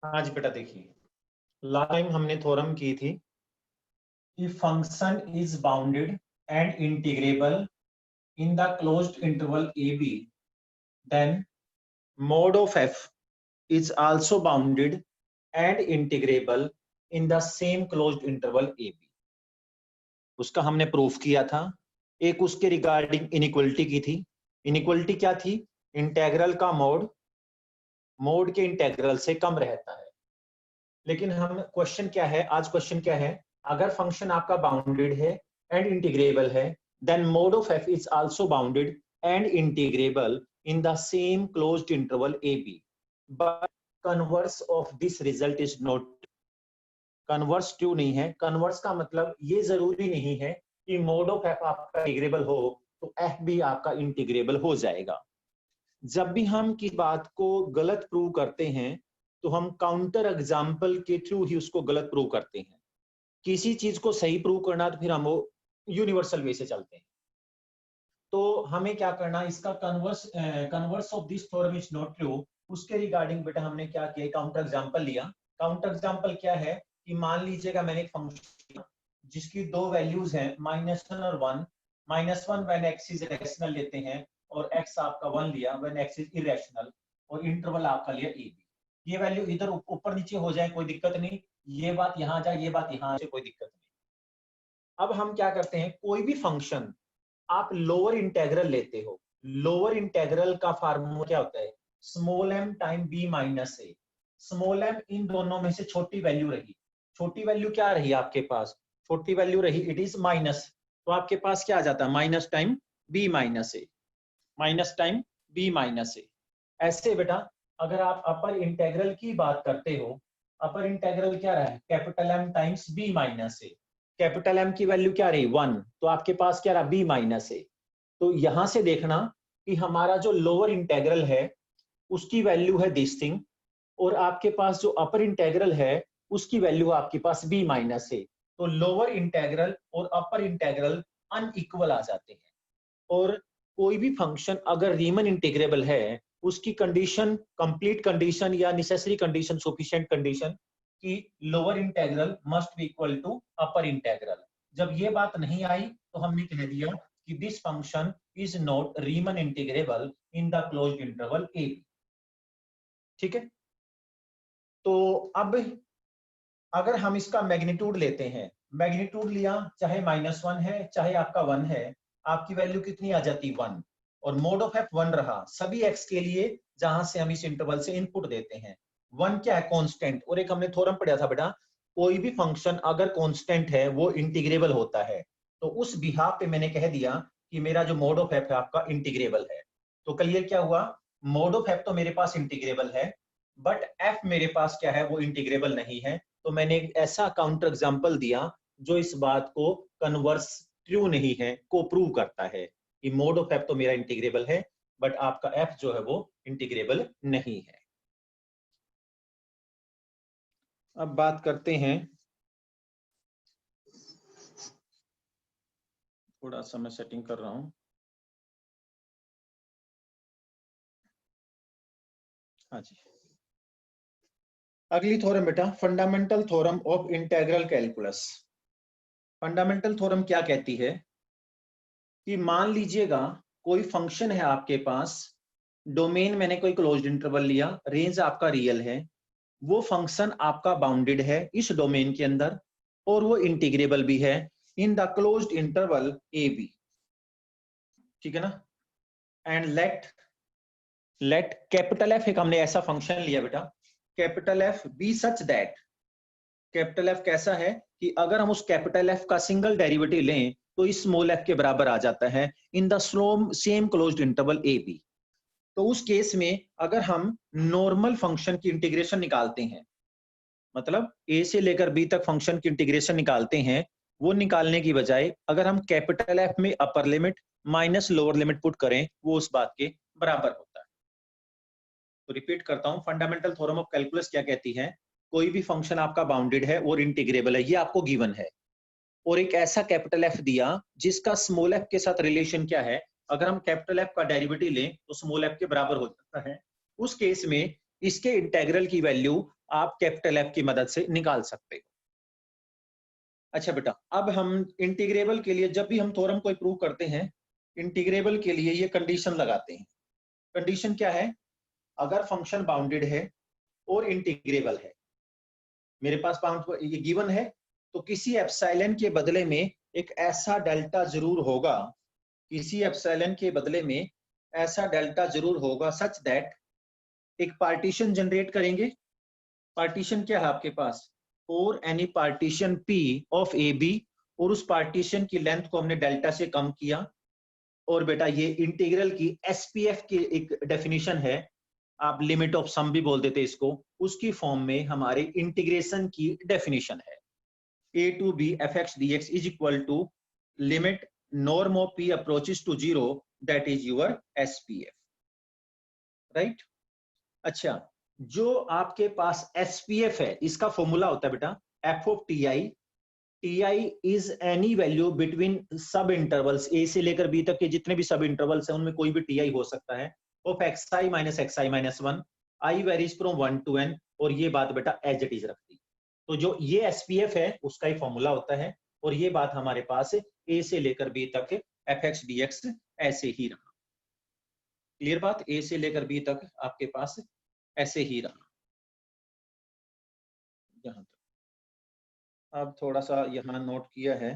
हाँ जी बेटा, देखिए लास्ट टाइम हमने थ्योरम की थी, if function is bounded and integrable in the closed interval A B, then mod of f is also bounded and integrable in the same closed interval a b। उसका हमने proof किया था। एक उसके regarding inequality की थी। Inequality क्या थी? इंटेग्रल का मोड के इंटेग्रल से कम रहता है। लेकिन हम क्वेश्चन क्या है, आज क्वेश्चन क्या है, अगर फंक्शन आपका बाउंडेड है एंड इंटीग्रेबल है, then mod of F is also bounded and integrable in the same closed interval A B, but converse of this result is not. Converse true नहीं है। कन्वर्स का मतलब ये जरूरी नहीं है कि मोड ऑफ एफ आपका इंटीग्रेबल हो तो एफ भी आपका इंटीग्रेबल हो जाएगा। जब भी हम किसी बात को गलत प्रूव करते हैं तो हम काउंटर एग्जाम्पल के थ्रू ही उसको गलत प्रूव करते हैं। किसी चीज को सही प्रूव करना तो फिर हम वो यूनिवर्सल वे से चलते हैं। तो हमें क्या करना, इसका converse of this theorem is not true, उसके रिगार्डिंग बेटा हमने क्या किया, काउंटर एग्जाम्पल लिया। काउंटर एग्जाम्पल क्या है कि मान लीजिएगा मैंने एक फंक्शन जिसकी दो वैल्यूज हैं -1 और 1। -1 व्हेन एक्स इज रैशनल लेते हैं और एक्स आपका 1 लिया व्हेन एक्स इज इरेशनल, और इंटरवल आपका लिया ए बी। ये वैल्यू इधर ऊपर नीचे हो जाए कोई दिक्कत नहीं, ये बात यहाँ जाए ये बात यहाँ से कोई दिक्कत नहीं। अब हम क्या करते हैं, कोई भी फंक्शन आप लोअर इंटेग्रल लेते हो, लोअर इंटेग्रल का फार्मूला क्या होता है, small m time b minus a. Small m इन दोनों में से छोटी वैल्यू रही। छोटी वैल्यू क्या रही आपके पास? छोटी वैल्यू रही इट इज माइनस, तो आपके पास क्या आ जाता है, माइनस टाइम बी माइनस ए, माइनस टाइम बी माइनस ए। ऐसे बेटा अगर आप अपर इंटेग्रल की बात करते हो, अपर इंटेग्रल क्या रहा है, capital M times b minus a. Capital M की वैल्यू क्या रही, 1, तो आपके पास क्या रहा, बी माइनस ए। तो यहां से देखना कि हमारा जो लोअर इंटेग्रल है उसकी वैल्यू है दिस थिंग, और आपके पास जो अपर इंटेग्रल है उसकी वैल्यू आपके पास बी माइनस ए। तो लोअर इंटेग्रल और अपर इंटेग्रल अनइक्वल आ जाते हैं। और कोई भी फंक्शन अगर रीमन इंटीग्रेबल है उसकी कंडीशन, कंप्लीट कंडीशन या नेसेसरी कंडीशन, सफिशिएंट कंडीशन कि lower integral must be equal to upper integral. जब ये बात नहीं आई तो हमने कह दिया कि this function is not Riemann integrable in the closed interval A B. ठीक है, तो अब अगर हम इसका मैग्नीट्यूड लेते हैं, मैग्नीट्यूड लिया, चाहे -1 है चाहे आपका 1 है, आपकी वैल्यू कितनी आ जाती, 1। और मोड ऑफ एफ 1 रहा सभी एक्स के लिए जहां से हम इस इंटरवल से इनपुट देते हैं। 1 क्या है, कांस्टेंट। और एक हमने थ्योरम पढ़ा था बेटा, कोई भी फंक्शन अगर कांस्टेंट है वो इंटीग्रेबल होता है। तो उस बिहाफ पे मैंने कह दिया कि मेरा जो मोड ऑफ एफ है आपका इंटीग्रेबल है। तो क्लियर क्या हुआ, मोड ऑफ एफ तो मेरे पास इंटीग्रेबल है, बट एफ मेरे पास क्या है, वो इंटीग्रेबल नहीं है। तो मैंने एक ऐसा काउंटर एग्जांपल दिया जो इस बात को कन्वर्स ट्रू नहीं है को प्रूव करता है कि मोड ऑफ एफ तो मेरा इंटीग्रेबल है बट आपका एफ जो है वो इंटीग्रेबल नहीं है। अब बात करते हैं, थोड़ा सा मैं सेटिंग कर रहा हूं। हाँ जी, अगली थ्योरम बेटा, fundamental theorem of integral calculus. Fundamental theorem क्या कहती है कि मान लीजिएगा कोई फंक्शन है आपके पास, डोमेन मैंने कोई क्लोज्ड इंटरवल लिया, रेंज आपका रियल है, वो फंक्शन आपका बाउंडेड है इस डोमेन के अंदर और वो इंटीग्रेबल भी है in the closed interval A B. ठीक है ना, एंड लेट कैपिटल एफ, एक हमने ऐसा फंक्शन लिया बेटा, capital F be such that, capital F कैसा है कि अगर हम उस कैपिटल एफ का सिंगल डेरिवेटिव लें तो इस स्मॉल एफ के बराबर आ जाता है in the same closed interval A B. तो उस केस में अगर हम नॉर्मल फंक्शन की इंटीग्रेशन निकालते हैं, मतलब ए से लेकर बी तक फंक्शन की इंटीग्रेशन निकालते हैं, वो निकालने की बजाय अगर हम कैपिटल एफ में upper limit minus lower limit put करें वो उस बात के बराबर होता है। तो रिपीट करता हूं, फंडामेंटल थ्योरम ऑफ कैलकुलस क्या कहती है, कोई भी फंक्शन आपका बाउंडेड है और इंटीग्रेबल है, ये आपको गिवन है, और एक ऐसा कैपिटल एफ दिया जिसका स्मॉल एफ के साथ रिलेशन क्या है, अगर हम कैपिटल एफ का डेरिवेटिव लें तो स्मॉल एफ के बराबर हो जाता है। उस केस में इसके इंटेग्रल की वैल्यू आप कैपिटल एफ की मदद से निकाल सकते हो। अच्छा बेटा, अब हम इंटीग्रेबल के लिए जब भी हम थ्योरम को प्रूव करते हैं, इंटीग्रेबल के लिए ये कंडीशन लगाते हैं। कंडीशन क्या है? अगर फंक्शन बाउंडेड है और इंटीग्रेबल है, मेरे पास बाउंड ये गिवन है, तो किसी एप्सिलॉन के बदले में एक ऐसा डेल्टा जरूर होगा, किसी एप्सिलॉन के बदले में ऐसा डेल्टा जरूर होगा सच दैट एक पार्टीशन जनरेट करेंगे। पार्टीशन क्या है आपके पास? और any partition P of A B, और उस पार्टीशन की लेंथ को हमने डेल्टा से कम किया। और बेटा ये इंटीग्रल की एसपीएफ की एक डेफिनेशन है, आप लिमिट ऑफ सम भी बोल देते इसको, उसकी फॉर्म में हमारे इंटीग्रेशन की डेफिनेशन है a to b fx dx is equal to limit norm of p approaches to 0, that is your SPF, right? अच्छा, जो आपके पास SPF है इसका फॉर्मूला होता है बेटा f of ti is any value between सब इंटरवल्स a से लेकर b तक के जितने भी सब इंटरवल्स हैं उनमें कोई भी ti हो सकता है, of xi minus 1, i varies from 1 to n, और ये बात बेटा एज इट इज रखती। तो जो ये एसपीएफ है उसका ही फॉर्मूला होता है, और ये बात हमारे पास ए से लेकर बी तक एफ एक्स डी एक्स ऐसे ही रहा। क्लियर बात? ए से लेकर बी तक आपके पास ऐसे ही रहा। यहां तक अब थोड़ा सा यहाँ नोट किया है,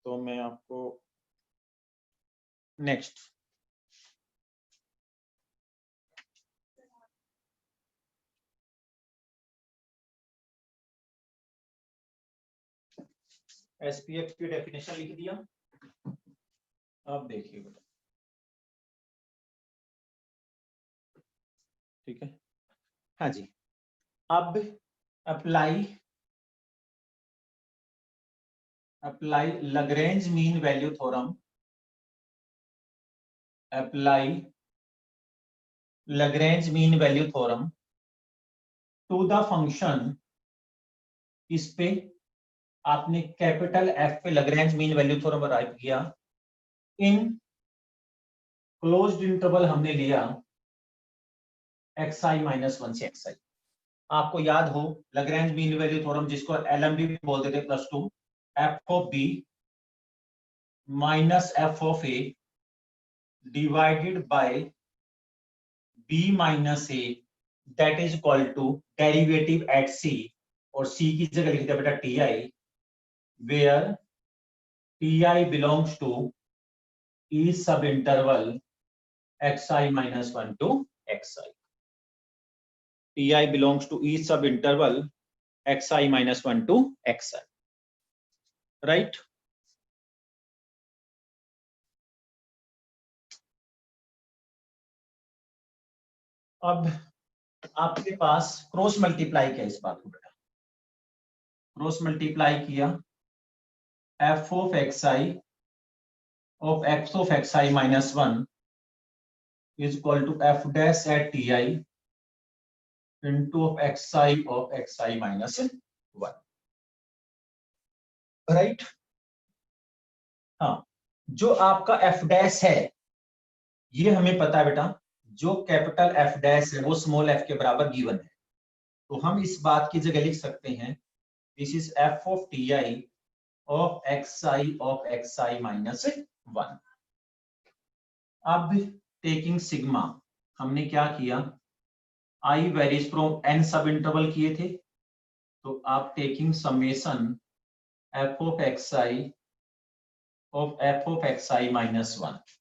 तो मैं आपको नेक्स्ट एसपीएफ की डेफिनेशन लिख दिया। अब देखिए बेटा, ठीक है, हाँ जी। अब apply Lagrange mean value theorem, apply Lagrange mean value theorem to the function. इस पे आपने कैपिटल एफ पे Lagrange mean value theorem arrive किया। इन क्लोज्ड इंटरवल हमने लिया xi माइनस 1 से xi। आपको याद हो लैग्रेंज मीन वैल्यू थ्योरम जिसको एलएम भी बोलते थे +2, f of b minus f of a divided by b minus a, that is equal to derivative at c, और c की जगह लिख दिया बेटा ti, where ti belongs to each sub interval xi minus 1 to xi. Ti belongs to each sub interval xi minus 1 to xi, right? अब आपके पास cross multiply किया इस बात को बेटा, क्रॉस मल्टीप्लाई किया f of xi of x of xi minus 1 is equal to f dash at ti into of xi minus 1, right? हाँ, जो आपका f dash है ये हमें पता है बेटा, जो कैपिटल f डैश है वो स्मॉल f के बराबर गिवन है, तो हम इस बात की जगह लिख सकते हैं this is f of ti of xi minus 1। अब टेकिंग सिग्मा हमने क्या किया, i वेरीज फ्रॉम n सब इंटरवल किए थे, तो आप taking summation f of xi minus 1,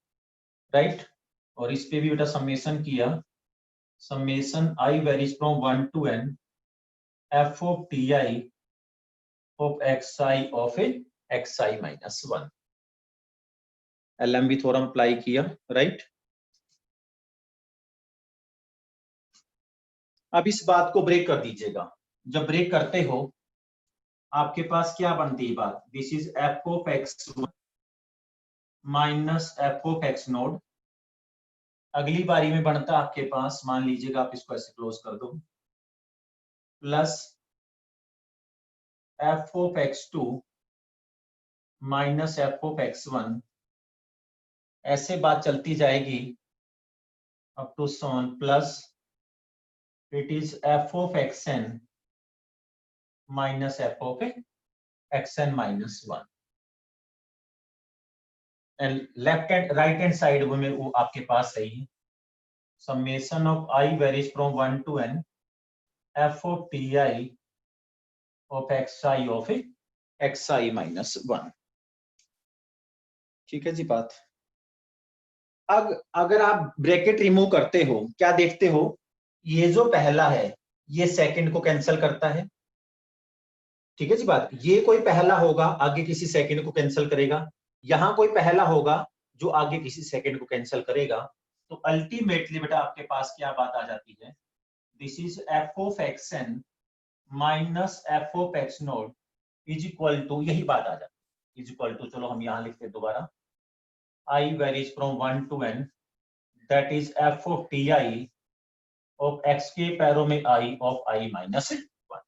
right? और इस पे भी बेटा समेशन किया, summation i varies from 1 to n f of ti of xi minus 1, LMB theorem apply किया, राइट? अब इस बात को ब्रेक कर दीजिएगा, जब ब्रेक करते हो आपके पास क्या बनती है बात, this is f of x1 minus f of x node. अगली बारी में बनता आपके पास, मान लीजिएगा आप इसको ऐसे क्लोज कर दो, plus f of x2 minus f of x1, ऐसे बात चलती जाएगी up to 7 plus it is f of xn minus f of xn minus 1 and left and right hand side में वो आपके पास सही है summation of I varies from 1 to n f of ti of xi minus 1। ठीक है जी बात। अगर आप ब्रैकेट रिमूव करते हो क्या देखते हो, ये जो पहला है ये सेकंड को कैंसिल करता है। ठीक है जी बात। ये कोई पहला होगा आगे किसी सेकंड को कैंसिल करेगा, यहां कोई पहला होगा जो आगे किसी सेकंड को कैंसिल करेगा। तो अल्टीमेटली बेटा आपके पास क्या बात आ जाती है, this is F of X N minus F of X naught is equal to, यही बात आ जाती है, इज इक्वल टू, चलो हम यहां लिखते हैं दोबारा, I varies from 1 to n, that is f of ti of x के पैरों में I of I minus 1।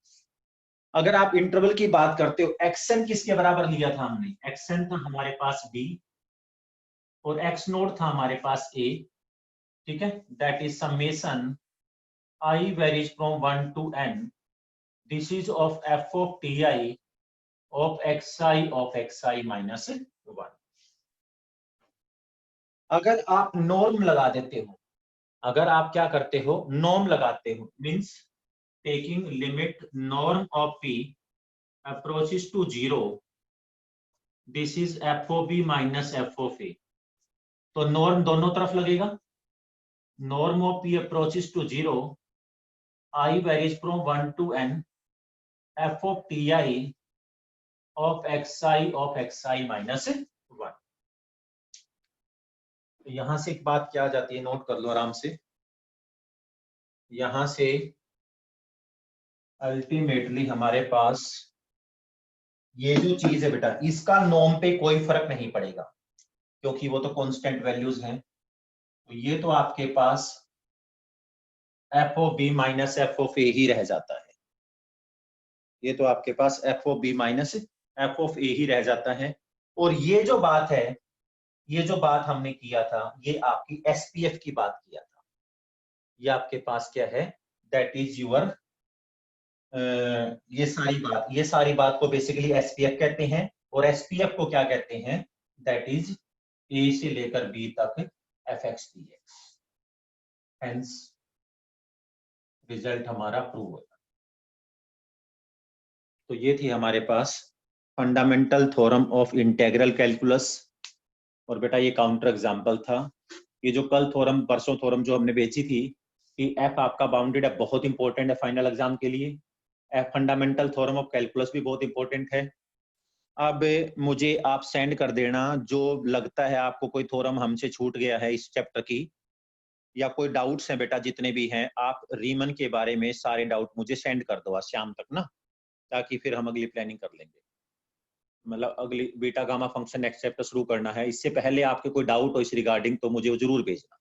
अगर आप इंटरवल की बात करते हो, xn किसके बराबर लिया था हमने, xn था हमारे पास b और x नोट था हमारे पास a। ठीक है, that is summation I varies from 1 to n, this is of f of ti of xi minus 1। अगर आप नॉर्म लगा देते हो, अगर आप क्या करते हो नॉर्म लगाते हो, means taking limit norm of p approaches to 0, this is f of b minus f of a। तो नॉर्म दोनों तरफ लगेगा, norm of p approaches to 0 I varies from 1 to n f of ti of xi minus 1। यहां से एक बात क्या आ जाती है, नोट कर लो आराम से, यहां से अल्टीमेटली हमारे पास ये जो चीज है बेटा, इसका नॉर्म पे कोई फर्क नहीं पड़ेगा क्योंकि वो तो कांस्टेंट वैल्यूज हैं। तो ये तो आपके पास f of b minus F of a ही रह जाता है, ये तो आपके पास f of b minus F of a ही रह जाता है। और ये जो बात है, ये जो बात हमने किया था, ये आपकी एसपीएफ की बात किया था, ये आपके पास क्या है, दैट इज यूर ये सारी बात को बेसिकली एसपीएफ कहते हैं। और एसपीएफ को क्या कहते हैं, दैट इज ए से लेकर बी तक f x d x. Hence result हमारा प्रूव होगा। तो ये थी हमारे पास fundamental theorem of integral calculus. और बेटा ये काउंटर एग्जांपल था। ये जो कल थ्योरम, परसों थ्योरम जो हमने बेची थी कि एफ आपका बाउंडेड है, बहुत इंपॉर्टेंट है फाइनल एग्जाम के लिए। फंडामेंटल थ्योरम ऑफ कैलकुलस भी बहुत इंपॉर्टेंट है। अब मुझे आप सेंड कर देना जो लगता है आपको कोई थ्योरम हमसे छूट गया है इस चैप्टर की, या कोई डाउट्स हैं बेटा, जितने भी हैं आप रीमन के बारे में सारे डाउट मुझे सेंड कर दो आज शाम तक ना, ताकि फिर हम अगली प्लानिंग कर लेंगे। मतलब अगली beta gamma function next chapter शुरू करना है, इससे पहले आपके कोई डाउट हो इस रिगार्डिंग तो मुझे जरूर भेजना।